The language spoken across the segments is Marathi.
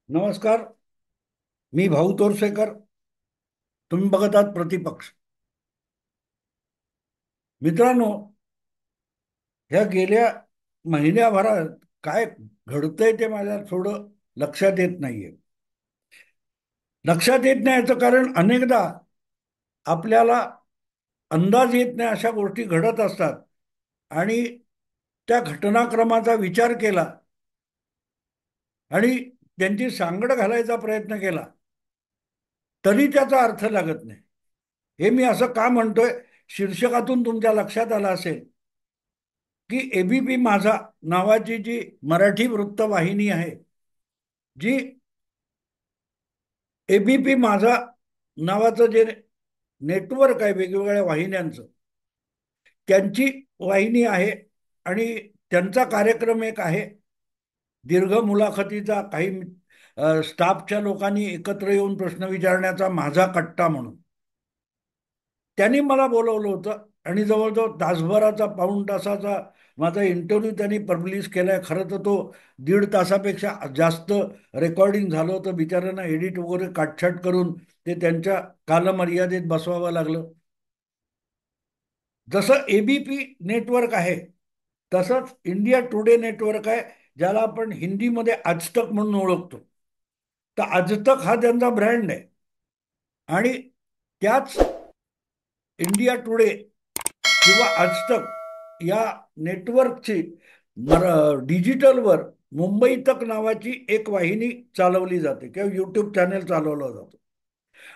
नमस्कार. मी भाऊ तोरसेकर. तुम्ही बघत आहात प्रतिपक्ष. मित्रांनो, ह्या गेल्या महिन्याभरात काय घडतंय ते माझ्या थोडं लक्षात येत नाहीये. लक्षात येत नाही याचं कारण अनेकदा आपल्याला अंदाज येत नाही अशा गोष्टी घडत असतात आणि त्या घटनाक्रमाचा विचार केला आणि त्यांची सांगड घालायचा प्रयत्न केला तरी त्याचा अर्थ लागत नाही. हे मी असं का म्हणतोय? शीर्षकातून तुमच्या लक्षात आलं असेल की एबीपी माझा नावाची जी मराठी वृत्तवाहिनी आहे, जी एबीपी माझा नावाचं जे नेटवर्क आहे वेगवेगळ्या वाहिन्यांचं, त्यांची वाहिनी आहे. आणि त्यांचा कार्यक्रम एक आहे दीर्घ मुलाखतीचा, काही स्टाफच्या लोकांनी एकत्र येऊन प्रश्न विचारण्याचा, माझा कट्टा म्हणून. त्यांनी मला बोलवलं होतं आणि जवळजवळ तासभराचा, पाऊण तासाचा माझा इंटरव्ह्यू त्यांनी पब्लिश केलाय. खरं तर तो 1.5 तासापेक्षा जास्त रेकॉर्डिंग झालं होतं. बिचाऱ्यांना एडिट वगैरे काटछाट करून ते त्यांच्या कालमर्यादेत बसवावं लागलं. जसं एबीपी नेटवर्क आहे तसंच इंडिया टुडे नेटवर्क आहे, ज्याला आपण हिंदीमध्ये आजतक म्हणून ओळखतो. तर आजतक हा त्यांचा ब्रँड आहे. आणि त्याच इंडिया टुडे किंवा आजतक या नेटवर्कची डिजिटलवर मुंबई तक नावाची एक वाहिनी चालवली जाते किंवा युट्यूब चॅनेल चालवलं जातं.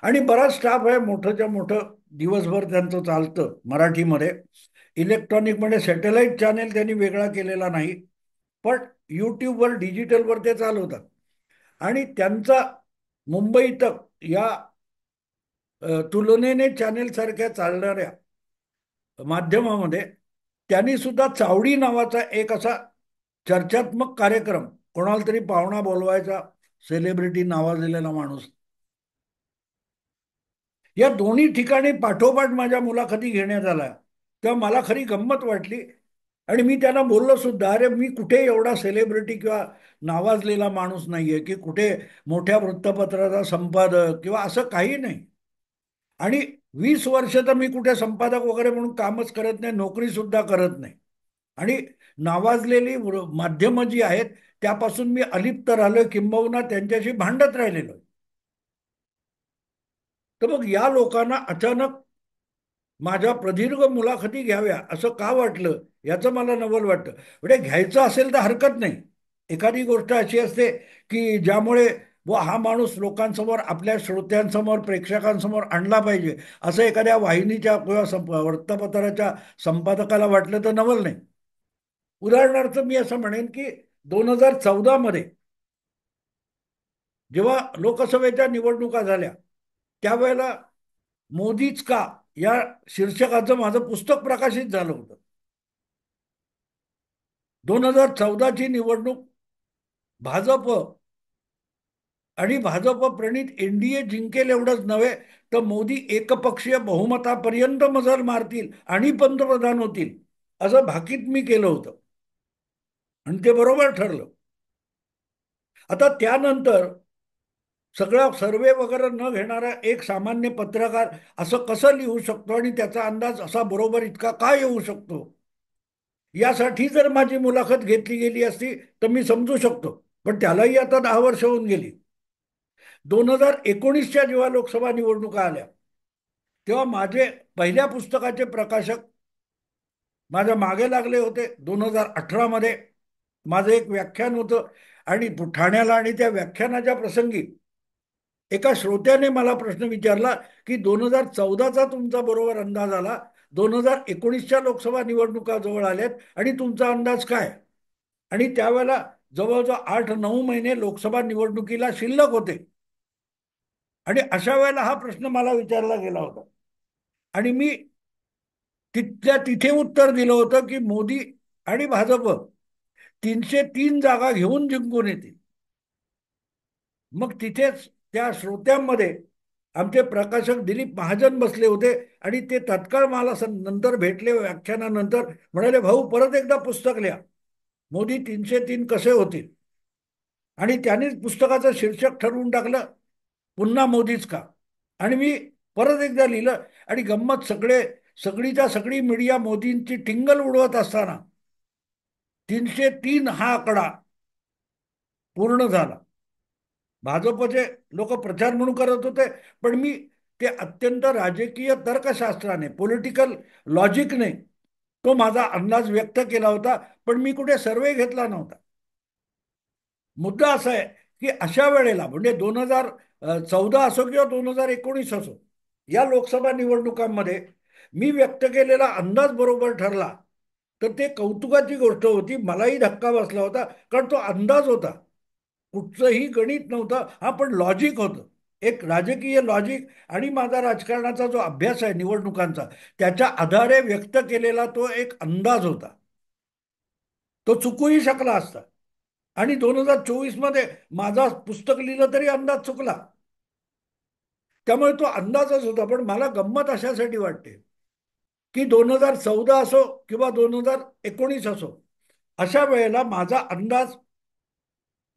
आणि बराच स्टाफ आहे, मोठंच्या मोठं दिवसभर त्यांचं चालतं मराठीमध्ये. इलेक्ट्रॉनिकमध्ये सॅटेलाइट चॅनेल त्यांनी वेगळा केलेला नाही, पण युट्यूबवर डिजिटलवर ते चालवतात. आणि त्यांचा मुंबई तक या तुलनेने चॅनेल सारख्या चालणाऱ्या माध्यमामध्ये त्यांनी सुद्धा चावडी नावाचा एक असा चर्चात्मक कार्यक्रम, कोणाला तरी पाहुणा बोलवायचा, सेलिब्रिटी नावाजलेला माणूस, या दोन्ही ठिकाणी पाठोपाठ माझ्या मुलाखती घेण्यात आल्या. तेव्हा मला खरी गंमत वाटली आणि मी त्यांना बोललो सुद्धा, अरे मी कुठे एवढा सेलिब्रिटी किंवा नावाजलेला माणूस नाहीये की कुठे मोठ्या वृत्तपत्राचा संपादक किंवा असं काही नाही. आणि 20 वर्ष तर मी कुठे संपादक वगैरे म्हणून कामच करत नाही, नोकरी सुद्धा करत नाही. आणि नावाजलेली माध्यमं जी आहेत त्यापासून मी अलिप्त राहिलोय, किंबहुना त्यांच्याशी भांडत राहिलेलो. तर मग या लोकांना अचानक माझ्या प्रदीर्घ मुलाखती घ्याव्या असं का वाटलं, याचं मला नवल वाटतं. म्हणजे घ्यायचं असेल तर हरकत नाही. एखादी गोष्ट अशी असते की ज्यामुळे व हा माणूस लोकांसमोर, आपल्या श्रोत्यांसमोर, प्रेक्षकांसमोर आणला पाहिजे, असं एखाद्या वाहिनीच्या किंवा वृत्तपत्राच्या संपादकाला वाटलं तर नवल नाही. उदाहरणार्थ मी असं म्हणेन की 2014 मध्ये जेव्हा लोकसभेच्या निवडणुका झाल्या, त्यावेळेला मोदीच का या शीर्षकाचं माझं पुस्तक प्रकाशित झालं होतं. 2014ची निवडणूक भाजप आणि भाजप प्रणित एनडीए जिंकेल एवढंच नव्हे, तर मोदी एकपक्षीय बहुमतापर्यंत मजल मारतील आणि पंतप्रधान होतील असं भाकीत मी केलं होतं. आणि ते बरोबर ठरलं. आता त्यानंतर सगळा सर्वे वगैरे न घेणारा एक सामान्य पत्रकार असं कसं लिहू शकतो आणि त्याचा अंदाज असा बरोबर इतका का येऊ शकतो, यासाठी जर माझी मुलाखत घेतली गेली असती तर मी समजू शकतो. पण त्यालाही आता 10 वर्ष होऊन गेली. 2019च्या जेव्हा लोकसभा निवडणुका आल्या, तेव्हा माझे पहिल्या पुस्तकाचे प्रकाशक माझ्या मागे लागले होते. 2018 मध्ये माझं एक व्याख्यान होतं आणि ठाण्याला, आणि त्या व्याख्यानाच्या प्रसंगी एका श्रोत्याने मला प्रश्न विचारला की 2014चा तुमचा बरोबर अंदाज आला, 2019च्या लोकसभा निवडणुका जवळ आल्यात आणि तुमचा अंदाज काय? आणि त्यावेळेला जवळजवळ 8-9 महिने लोकसभा निवडणुकीला शिल्लक होते. आणि अशा वेळेला हा प्रश्न मला विचारला गेला होता आणि मी तिथल्या तिथे उत्तर दिलं होतं की मोदी आणि भाजप 303 जागा घेऊन जिंकून येतील. मग तिथेच त्या श्रोत्यांमध्ये आमचे प्रकाशक दिलीप महाजन बसले होते आणि ते तत्काळ मला नंतर भेटले, व्याख्यानानंतर म्हणाले, भाऊ परत एकदा पुस्तक लिहा, मोदी 303 कसे होतील. आणि त्यानेच पुस्तकाचं शीर्षक ठरवून टाकलं, पुन्हा मोदीच का. आणि मी परत एकदा लिहिलं. आणि गंमत, सगळीच्या सगळी मीडिया मोदींची टिंगल उडवत असताना 303 हा आकडा पूर्ण झाला. भाजपचे लोक प्रचार म्हणून करत होते, पण मी ते अत्यंत राजकीय तर्कशास्त्राने, पॉलिटिकल लॉजिकने तो माझा अंदाज व्यक्त केला होता. पण मी कुठे सर्वे घेतला नव्हता. मुद्दा असा आहे की अशा वेळेला, म्हणजे 2014 असो किंवा 2019 असो, या लोकसभा निवडणुकांमध्ये मी व्यक्त केलेला अंदाज बरोबर ठरला, तर ते कौतुकाची गोष्ट होती. मलाही धक्का बसला होता, कारण तो अंदाज होता, कुठचंही गणित नव्हतं. हा पण लॉजिक होतं, एक राजकीय लॉजिक. आणि माझा राजकारणाचा जो अभ्यास आहे निवडणुकांचा, त्याच्या आधारे व्यक्त केलेला तो एक अंदाज होता. तो चुकूही शकला असता. आणि 2024 मध्ये माझा पुस्तक लिहिलं तरी अंदाज चुकला. त्यामुळे तो अंदाजच होता. पण मला गंमत अशासाठी वाटते की 2014 असो किंवा 2019 असो, अशा वेळेला माझा अंदाज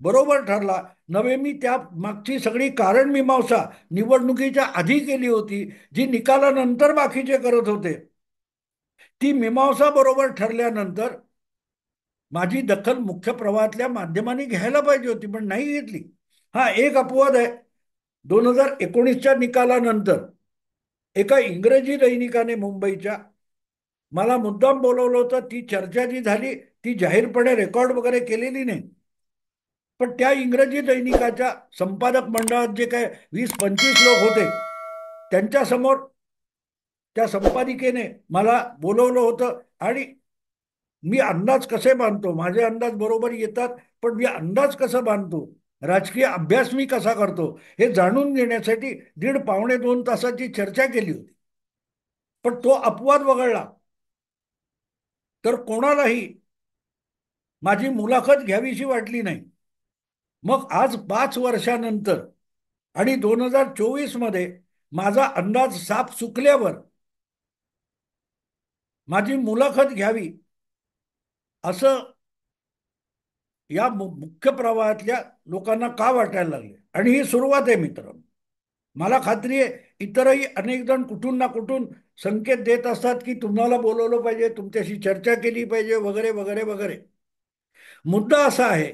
बरोबर ठरला नव्हे. मी त्या मागची सगळी कारण मीमांसा निवडणुकीच्या आधी केली होती, जी निकालानंतर बाकीचे करत होते. ती मीमांसा बरोबर ठरल्यानंतर माझी दखल मुख्य प्रवाहातल्या माध्यमांनी घ्यायला पाहिजे होती, पण नाही घेतली. हा एक अपवाद आहे. 2019च्या निकालानंतर एका इंग्रजी दैनिकाने मुंबईच्या मला मुद्दाम बोलवलं होतं. ती चर्चा जी झाली ती जाहीरपणे रेकॉर्ड वगैरे केलेली नाही. पण त्या इंग्रजी दैनिकाच्या संपादक मंडळात जे काय 20-25 लोक होते, त्यांच्यासमोर त्या संपादिकेने मला बोलवलं होतं. आणि मी अंदाज कसे बांधतो, माझे अंदाज बरोबर येतात, पण मी अंदाज कसा बांधतो, राजकीय अभ्यास मी कसा करतो, हे जाणून घेण्यासाठी 1.5-2 तासाची चर्चा केली होती. पण तो अपवाद वगळला तर कोणालाही माझी मुलाखत घ्यावीशी वाटली नाही. मग आज 5 वर्षानंतर आणि 2024 मध्ये माझा अंदाज साफ चुकल्यावर माझी मुलाखत घ्यावी असं या मुख्य प्रवाहातल्या लोकांना का वाटायला लागले. आणि ही सुरुवात आहे मित्रांनो. मला खात्री आहे इतरही अनेक जण कुठून ना कुठून संकेत देत असतात की तुम्हाला बोलवलं पाहिजे, तुमच्याशी चर्चा केली पाहिजे, वगैरे वगैरे वगैरे. मुद्दा असा आहे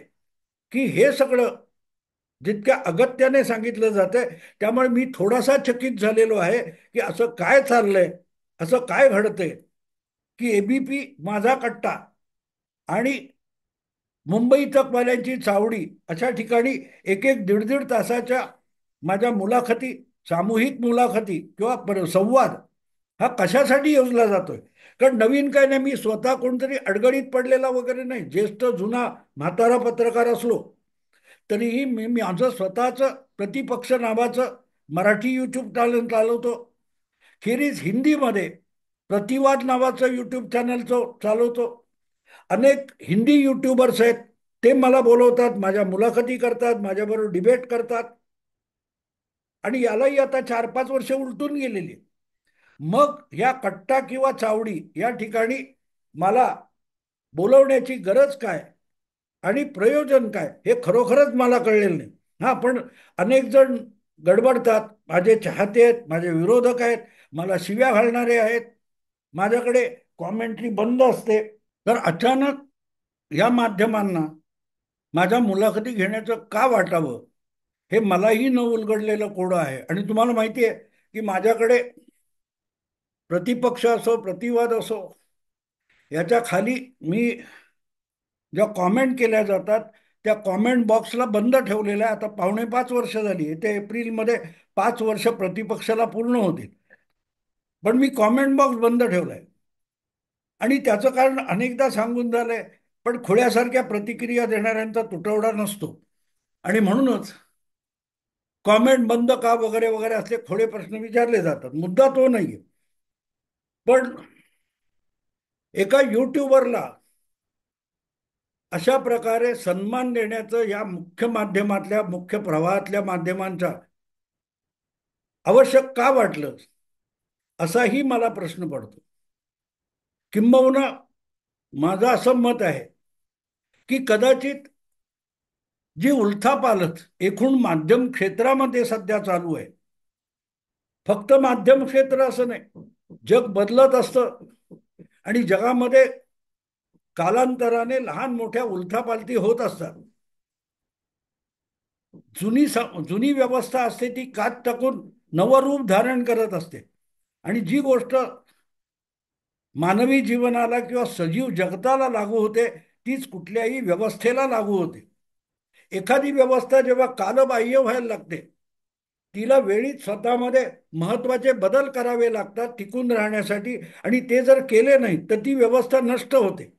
की हे सगळं जितक्या अगत्याने सांगितलं जातंय, त्यामुळे मी थोडासा चकित झालेलो आहे की असं काय चाललंय, असं काय घडतंय की एबीपी, माझा कट्टा आणि मुंबई तकवाल्यांची चावडी अशा ठिकाणी एक एक दीड दीड तासाच्या माझ्या मुलाखती, सामूहिक मुलाखती किंवा संवाद हा कशासाठी योजला जातोय. कारण नवीन काय नाही, मी स्वतः कोणतरी अडगळीत पडलेला वगैरे नाही. ज्येष्ठ जुना म्हातारा पत्रकार असलो तरीही मी माझं स्वतःचं प्रतिपक्ष नावाचं मराठी युट्यूब चॅनल चालवतो. खेरीज हिंदीमध्ये प्रतिवाद नावाचं युट्यूब चॅनल चालवतो. अनेक हिंदी युट्यूबर्स आहेत, ते मला बोलवतात, माझ्या मुलाखती करतात, माझ्याबरोबर डिबेट करतात. आणि यालाही आता 4-5 वर्ष उलटून गेलेली. मग या कट्टा किंवा चावडी या ठिकाणी मला बोलवण्याची गरज काय आणि प्रयोजन काय, हे खरोखरच मला कळलेलं नाही. हा पण अनेक जण गडबडतात. माझे चाहते आहेत, माझे विरोधक आहेत, मला शिव्या घालणारे आहेत, माझ्याकडे कॉमेंट्री बंद असते. तर अचानक या माध्यमांना माझ्या मुलाखती घेण्याचं का वाटावं, हे मलाही न उलगडलेलं कोडं आहे. आणि तुम्हाला माहिती आहे की माझ्याकडे प्रतिपक्ष असो, प्रतिवाद असो, याच्या खाली मी ज्या कॉमेंट केल्या जातात त्या कॉमेंट बॉक्सला बंद ठेवलेलं आहे. आता 4.5 वर्ष झाली. येत्या एप्रिलमध्ये 5 वर्ष प्रतिपक्षाला पूर्ण होतील. पण मी कॉमेंट बॉक्स बंद ठेवलाय. आणि त्याचं कारण अनेकदा सांगून झालंय, पण खोळ्यासारख्या प्रतिक्रिया देणाऱ्यांचा तुटवडा नसतो. आणि म्हणूनच कॉमेंट बंद का वगैरे वगैरे असले खोडे प्रश्न विचारले जातात. मुद्दा तो नाहीये. पण एका युट्यूबरला अशा प्रकारे सन्मान देण्याचं या मुख्य माध्यमातल्या, मुख्य प्रवाहातल्या माध्यमांच्या आवश्यक का वाटलं, असाही मला प्रश्न पडतो. किंबहुना माझं असं मत आहे की कदाचित जी उलथापालथ एकूण माध्यम क्षेत्रामध्ये सध्या चालू आहे. फक्त माध्यम क्षेत्र असं नाही, जग बदलत असतं आणि जगामध्ये कालांतराने लहान मोठ्या उलथापालथी होत असतात. जुनी व्यवस्था असते ती कात टाकून नवं रूप धारण करत असते. आणि जी गोष्ट मानवी जीवनाला किंवा सजीव जगताला लागू होते तीच कुठल्याही व्यवस्थेला लागू होते. एखादी व्यवस्था जेव्हा कालबाह्य व्हायला लागते, तिला वेळीच स्वतःमध्ये महत्वाचे बदल करावे लागतात टिकून राहण्यासाठी. आणि ते जर केले नाही तर ती व्यवस्था नष्ट होते.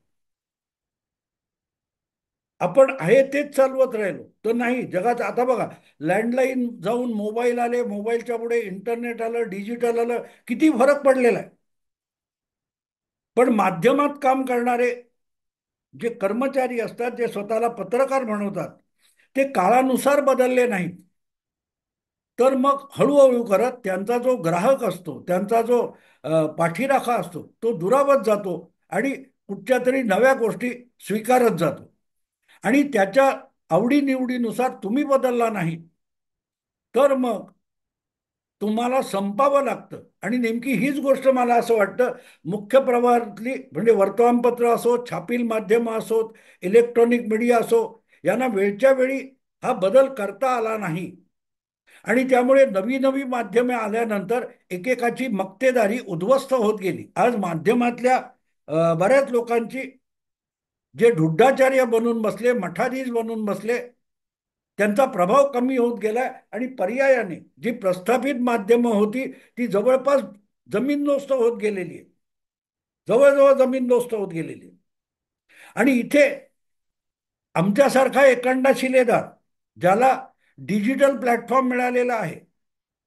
आपण आहे तेच चालवत राहिलो तर नाही. जगात आता बघा, लँडलाईन जाऊन मोबाईल आले, मोबाईलच्या पुढे इंटरनेट आलं, डिजिटल आलं, किती फरक पडलेला आहे. पण माध्यमात काम करणारे जे कर्मचारी असतात, जे स्वतःला पत्रकार म्हणवतात, ते काळानुसार बदलले नाहीत. तर मग हळूहळू करत त्यांचा जो ग्राहक असतो, त्यांचा जो पाठीराखा असतो, तो दुरावत जातो आणि कुठच्या तरी नव्या गोष्टी स्वीकारत जातो. आणि त्याच्या आवडीनिवडीनुसार तुम्ही बदलला नाही तर मग तुम्हाला संपावं लागतं. आणि नेमकी हीच गोष्ट मला असं वाटतं, मुख्य प्रवाहातली म्हणजे वर्तमानपत्र असो, छापील माध्यम असोत, इलेक्ट्रॉनिक मीडिया असो, यांना वेळच्या वेळी हा बदल करता आला नाही. आणि त्यामुळे नवी नवी माध्यमे आल्यानंतर एकेकाची मक्तेदारी उद्ध्वस्त होत गेली. आज माध्यमातल्या बऱ्याच लोकांची जे ढुढाचार्य बनून बसले, मठाधीश बनून बसले, त्यांचा प्रभाव कमी होत गेला. आणि पर्यायाने जी प्रस्थापित माध्यमं होती ती जवळपास जमीनदोस्त होत गेलेली आहे. जवळजवळ जमीनदोस्त होत गेलेली आहे. आणि इथे आमच्यासारखा एकांडा शिलेदार, ज्याला डिजिटल प्लॅटफॉर्म मिळालेला आहे,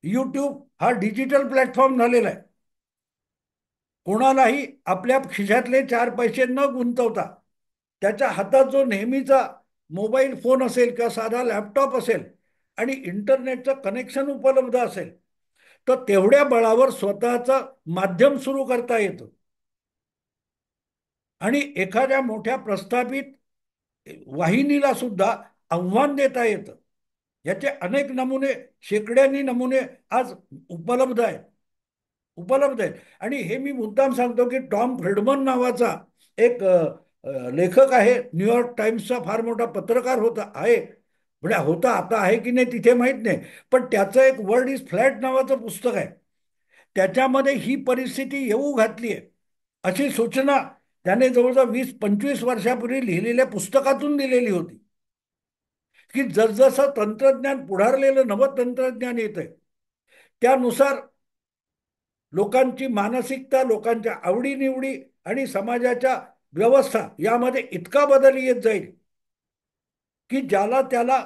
यूट्यूब हा डिजिटल प्लॅटफॉर्म झालेला आहे. कोणालाही आपल्या खिशातले चार पैसे न गुंतवता त्याच्या हातात जो नेहमीचा मोबाईल फोन असेल किंवा साधा लॅपटॉप असेल आणि इंटरनेटचं कनेक्शन उपलब्ध असेल, तर तेवढ्या बळावर स्वतःचं माध्यम सुरू करता येतं. आणि एखाद्या मोठ्या प्रस्थापित वाहिनीला सुद्धा आव्हान देता येतं. याचे अनेक नमुने, शेकड्यांनी नमुने आज उपलब्ध आहेत. उपलब्ध आहेत. आणि हे मी मुद्दाम सांगतो की टॉम फ्रिडमन नावाचा एक लेखक आहे, न्यूयॉर्क टाइम्सचा फार मोठा पत्रकार होता, आहे म्हणजे होता, आता आहे की नाही तिथे माहीत नाही. पण त्याचं एक वर्ल्ड इज फ्लॅट नावाचं पुस्तक आहे. त्याच्यामध्ये ही परिस्थिती येऊ घातली आहे अशी सूचना त्याने जवळजवळ 20-25 वर्षापूर्वी लिहिलेल्या पुस्तकातून दिलेली होती. की जसजसं तंत्रज्ञान पुढारलेलं नवं तंत्रज्ञान येत आहे, त्यानुसार लोकांची मानसिकता, लोकांच्या आवडीनिवडी आणि समाजाच्या व्यवस्था यामध्ये इतका बदल येत जाईल की ज्याला त्याला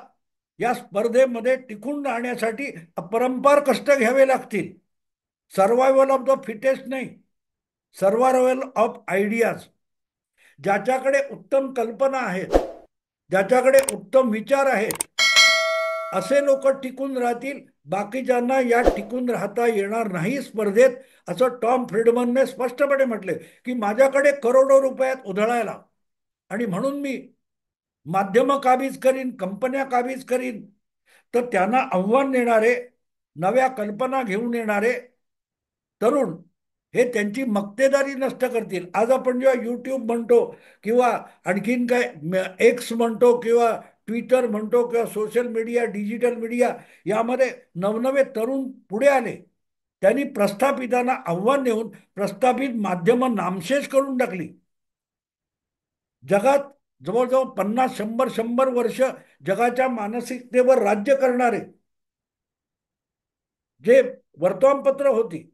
या स्पर्धेमध्ये टिकून राहण्यासाठी अपरंपार कष्ट घ्यावे लागतील. सर्वायवल ऑफ द फिटेस्ट नाही, सर्वायवल ऑफ आयडियाज. ज्याच्याकडे उत्तम कल्पना आहेत, ज्याच्याकडे उत्तम विचार आहेत, असे लोक टिकून राहतील. बाकीच्यांना या टिकून राहता येणार नाही स्पर्धेत. असं टॉम फ्रिडमनने स्पष्टपणे म्हटले की माझ्याकडे करोडो रुपयात उधळायला आणि म्हणून मी माध्यम काबीज करीन, कंपन्या काबीज करीन. तर त्यांना आव्हान देणारे, नव्या कल्पना घेऊन येणारे तरुण हे त्यांची मक्तेदारी नष्ट करतील. आज आपण जेव्हा युट्यूब म्हणतो किंवा आणखीन काय एक्स म्हणतो किंवा ट्विटर म्हणतो किंवा सोशल मीडिया, डिजिटल मीडिया, यामध्ये नवनवे तरुण पुढे आले. त्यांनी प्रस्थापितांना आव्हान देऊन प्रस्थापित माध्यमं नामशेष करून टाकली. जगात जवळजवळ 50-100-100 वर्ष जगाच्या मानसिकतेवर राज्य करणारे जे वर्तमानपत्र होती,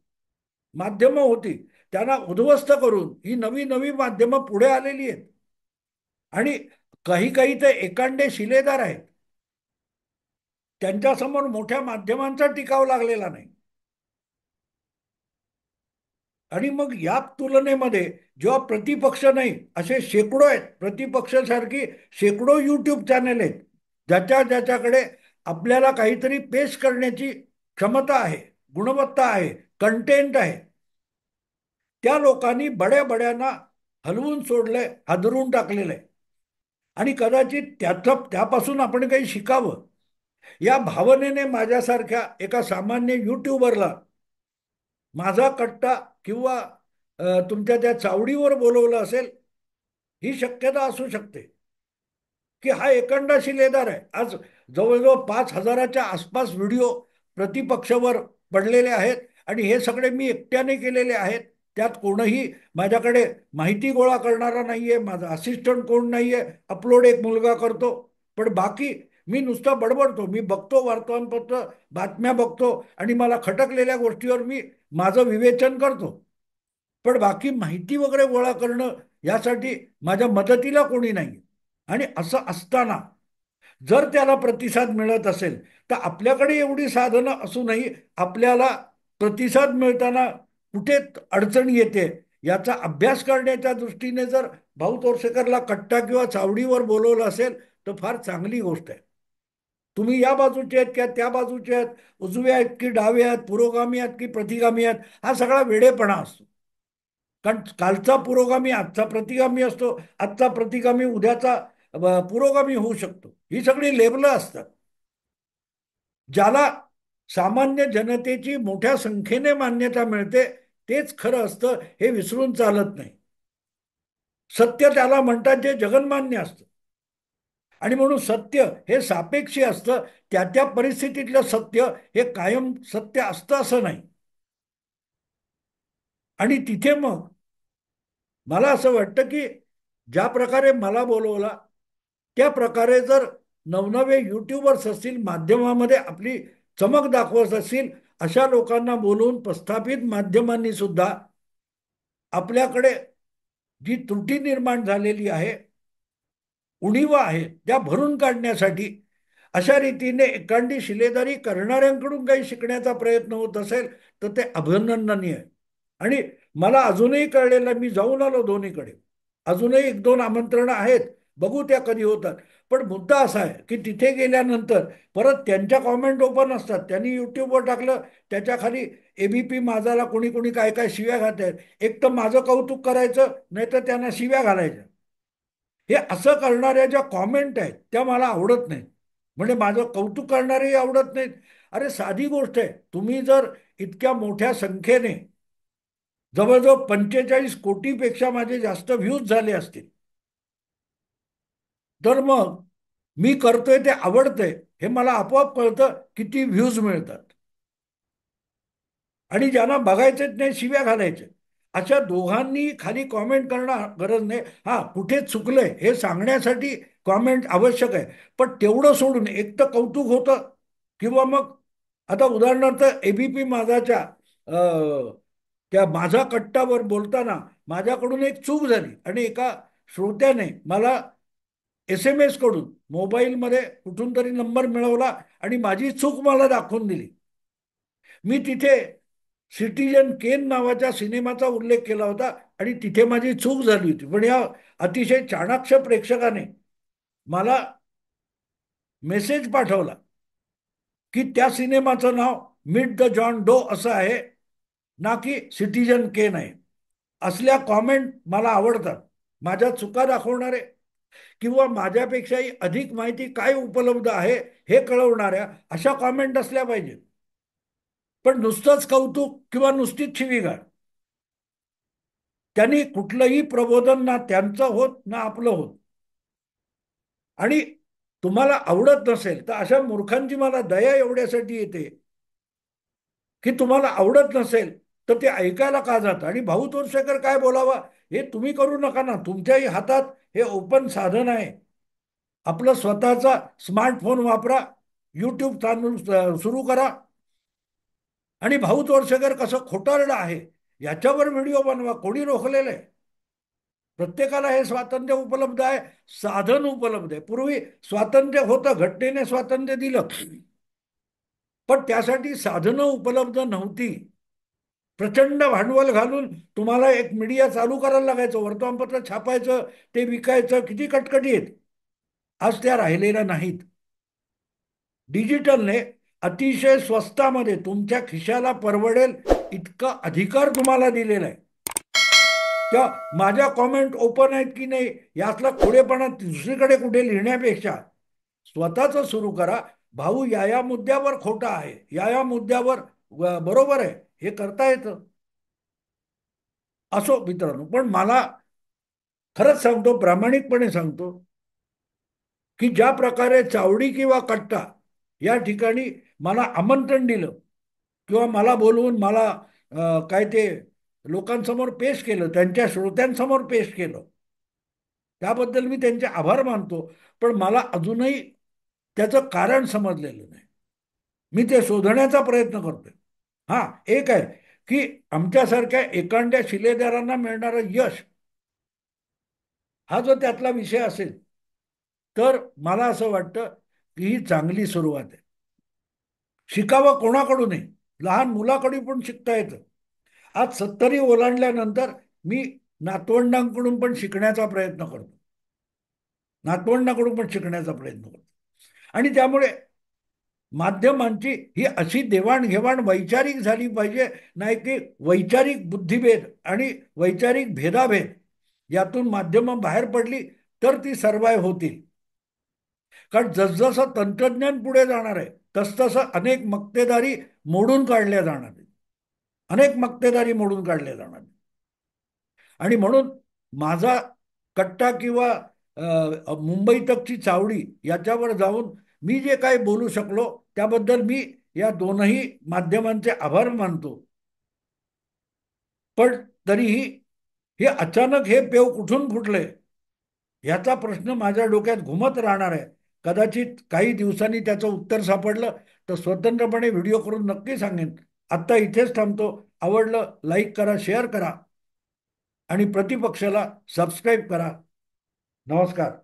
माध्यमं होती, त्यांना उद्ध्वस्त करून ही नवी नवी माध्यमं पुढे आलेली आहेत. आणि काही काही तर एकांडे शिलेदार आहेत, त्यांच्यासमोर मोठ्या माध्यमांचा टिकाव लागलेला नाही. आणि मग या तुलनेमध्ये जेव्हा प्रतिपक्ष नाही असे शेकडो आहेत, प्रतिपक्षासारखी शेकडो युट्यूब चॅनल आहेत, ज्याच्याकडे आपल्याला काहीतरी पेश करण्याची क्षमता आहे, गुणवत्ता आहे, कंटेंट आहे, त्या लोकांनी बड्या बड्यांना हलवून सोडलंय, हादरून टाकलेलं आहे. आणि कदाचित त्यापासून आपण काही शिकावं या भावनेने माझ्यासारख्या एका सामान्य युट्यूबरला माझा कट्टा किंवा तुमच्या त्या चावडीवर बोलवलं असेल, ही शक्यता असू शकते की हा एकांडा शिलेदार आहे. आज जवळजवळ 5,000च्या आसपास व्हिडिओ प्रतिपक्षावर पडलेले आहेत आणि हे सगळे मी एकट्याने केलेले आहेत. त्यात कोणही माझ्याकडे माहिती गोळा करणारा नाहीये, माझा असिस्टंट कोण नाहीये, अपलोड एक मुलगा करतो. पण बाकी मी नुसता बडबडतो, मी बघतो वर्तमानपत्र, बातम्या बघतो आणि मला खटकलेल्या गोष्टीवर मी माझं विवेचन करतो. पण बाकी माहिती वगैरे गोळा करणं यासाठी माझ्या मदतीला कोणी नाही. आणि असं असताना जर त्याला प्रतिसाद मिळत असेल तर आपल्याकडे एवढी साधनं असूनही आपल्याला प्रतिसाद मिळताना कुठे अडचण येते याचा अभ्यास करण्याच्या दृष्टीने जर भाऊ तोरसेकरला कट्टा किंवा चावडीवर बोलवलं असेल तर फार चांगली गोष्ट आहे. तुम्ही या बाजूचे आहेत किंवा त्या बाजूचे आहेत, उजवे आहेत की डावे आहेत, पुरोगामी आहेत की प्रतिगामी आहेत, हा सगळा वेडेपणा असतो. कारण कालचा पुरोगामी आजचा प्रतिगामी असतो, आजचा प्रतिगामी उद्याचा पुरोगामी होऊ शकतो. ही सगळी लेबलं असतात. ज्याला सामान्य जनतेची मोठ्या संख्येने मान्यता मिळते तेच खरं असतं हे विसरून चालत नाही. सत्य त्याला म्हणतात जे जगन्मान्य असतं. आणि म्हणून सत्य हे सापेक्षी असतं. त्या त्या परिस्थितीतलं सत्य हे कायम सत्य असतं असं नाही. आणि तिथे मग मला असं वाटतं की ज्या प्रकारे मला बोलवला त्या प्रकारे जर नवनवे युट्यूबर्स असतील, माध्यमामध्ये आपली चमक दाखवत असतील, अशा लोकांना बोलवून प्रस्थापित माध्यमांनी सुद्धा आपल्याकडे जी त्रुटी निर्माण झालेली आहे, उणीवा आहे, त्या भरून काढण्यासाठी अशा रीतीने एकांडी शिलेदारी करणाऱ्यांकडून काही शिकण्याचा प्रयत्न होत असेल तर ते अभिनंदनीय आहे. आणि मला अजूनही कळलेलं, मी जाऊन आलो दोन्हीकडे, अजूनही एक दोन आमंत्रणं आहेत, बघू त्या कधी होतात. पण मुद्दा असा आहे की तिथे गेल्यानंतर परत त्यांच्या कॉमेंट ओपन असतात. त्यांनी युट्यूबवर टाकलं, त्याच्या खाली एबीपी माझाला कोणी कोणी काय काय शिव्या घालत आहेत. एक तर माझं कौतुक करायचं, नाही तर त्यांना शिव्या घालायच्या. हे असं करणाऱ्या ज्या कॉमेंट आहेत त्या मला आवडत नाहीत. म्हणजे माझं कौतुक करणारेही आवडत नाहीत. अरे साधी गोष्ट आहे, तुम्ही जर इतक्या मोठ्या संख्येने जवळजवळ 45 कोटीपेक्षा माझे जास्त व्ह्यूज झाले असतील तर मग मी करतोय ते आवडतंय हे मला आपोआप कळतं किती व्ह्यूज मिळतात. आणि ज्यांना बघायचंच नाही शिव्या घालायचे, अशा दोघांनी खाली कॉमेंट करणं गरज नाही. हा कुठे चुकलंय हे सांगण्यासाठी कॉमेंट आवश्यक आहे. पण तेवढं सोडून एक तर कौतुक होतं किंवा मग आता उदाहरणार्थ एबीपी माझाच्या त्या माझा कट्टावर बोलताना माझ्याकडून एक चूक झाली आणि एका श्रोत्याने मला SMS कडून मोबाईलमध्ये कुठून तरी नंबर मिळवला आणि माझी चूक मला दाखवून दिली. मी तिथे सिटीजन केन नावाच्या सिनेमाचा उल्लेख केला होता आणि तिथे माझी चूक झाली होती. पण या अतिशय चाणाक्ष प्रेक्षकाने मला मेसेज पाठवला की त्या सिनेमाचं नाव मीट द जॉन डो असं आहे, ना की सिटीजन केन आहे. असल्या कॉमेंट मला आवडतात. माझ्या चुका दाखवणारे किंवा माझ्यापेक्षाही अधिक माहिती काय उपलब्ध आहे हे कळवणाऱ्या अशा कॉमेंट असल्या पाहिजेत. पण नुसतंच कौतुक किंवा नुसतीच शिवीगाळ, त्यांनी कुठलंही प्रबोधन ना त्यांचं होत ना आपलं होत. आणि तुम्हाला आवडत नसेल तर अशा मूर्खांची मला दया एवढ्यासाठी येते की तुम्हाला आवडत नसेल तर ते ऐकायला का जातं. आणि भाऊ तोरसेकर काय बोलावा हे तुम्ही करू नका ना. तुमच्याही हातात हे ओपन साधन आहे. आपलं स्वतःचा स्मार्टफोन वापरा, युट्यूब सुरू करा आणि भाऊ तोरसेकर कसं खोटारडं आहे याच्यावर व्हिडिओ बनवा. कोणी रोखलेलं आहे? प्रत्येकाला हे स्वातंत्र्य उपलब्ध आहे, साधन उपलब्ध आहे. पूर्वी स्वातंत्र्य होतं, घटनेने स्वातंत्र्य दिलं, पण त्यासाठी साधनं उपलब्ध नव्हती. प्रचंड भांडवल घालून तुम्हाला एक मीडिया चालू करायला लागायचं, वर्तमानपत्र छापायचं, ते विकायचं, किती कटकटी आहेत. आज त्या राहिलेल्या नाहीत. डिजिटलने अतिशय स्वस्तामध्ये तुमच्या खिशाला परवडेल इतका अधिकार तुम्हाला दिलेला आहे. त्या माझ्या कॉमेंट ओपन आहेत की नाही यातला खोडेपणा दुसरीकडे कुठे लिहिण्यापेक्षा स्वतःच सुरू करा. भाऊ या मुद्द्यावर खोटा आहे, या मुद्द्यावर बरोबर आहे, हे करता येतं. असो मित्रांनो, पण मला खरंच सांगतो, प्रामाणिकपणे सांगतो, की ज्या प्रकारे चावडी किंवा कट्टा या ठिकाणी मला आमंत्रण दिलं किंवा मला बोलवून मला काय ते लोकांसमोर पेश केलं, त्यांच्या श्रोत्यांसमोर पेश केलं, त्याबद्दल मी त्यांचे आभार मानतो. पण मला अजूनही त्याचं कारण समजलेलं नाही. मी ते शोधण्याचा प्रयत्न करतोय. हा, एक आहे की आमच्यासारख्या एकांड्या शिलेदारांना मिळणारं यश, हा जो त्यातला विषय असेल, तर मला असं वाटतं की ही चांगली सुरुवात आहे. शिकावं कोणाकडूनही, लहान मुलाकडून पण शिकता येतं. आज 70 ओलांडल्यानंतर मी नातवंडांकडून पण शिकण्याचा प्रयत्न करतो, नातवंडाकडून पण शिकण्याचा प्रयत्न करतो. आणि त्यामुळे माध्यमांची ही अशी देवाणघेवाण वैचारिक झाली पाहिजे, नाही की वैचारिक बुद्धिभेद आणि वैचारिक भेदाभेद यातून माध्यमं बाहेर पडली तर ती सर्वाइव्ह होतील. कारण जसजसं तंत्रज्ञान पुढे जाणार आहे तसतसं अनेक मक्तेदारी मोडून काढल्या जाणार आहेत, अनेक मक्तेदारी मोडून काढल्या जाणार आहेत. आणि म्हणून माझा कट्टा किंवा मुंबई तकची चावडी याच्यावर जाऊन मी जे काही बोलू शकलो त्याबद्दल मी या दोनही माध्यमांचे आभार मानतो. पण तरीही हे अचानक हे पेव कुठून फुटले याचा प्रश्न माझ्या डोक्यात घुमत राहणार आहे. कदाचित काही दिवसांनी त्याचं उत्तर सापडलं तर स्वतंत्रपणे व्हिडिओ करून नक्की सांगेन. आत्ता इथेच थांबतो. आवडलं लाईक करा, शेअर करा आणि प्रतिपक्षाला सबस्क्राईब करा. नमस्कार.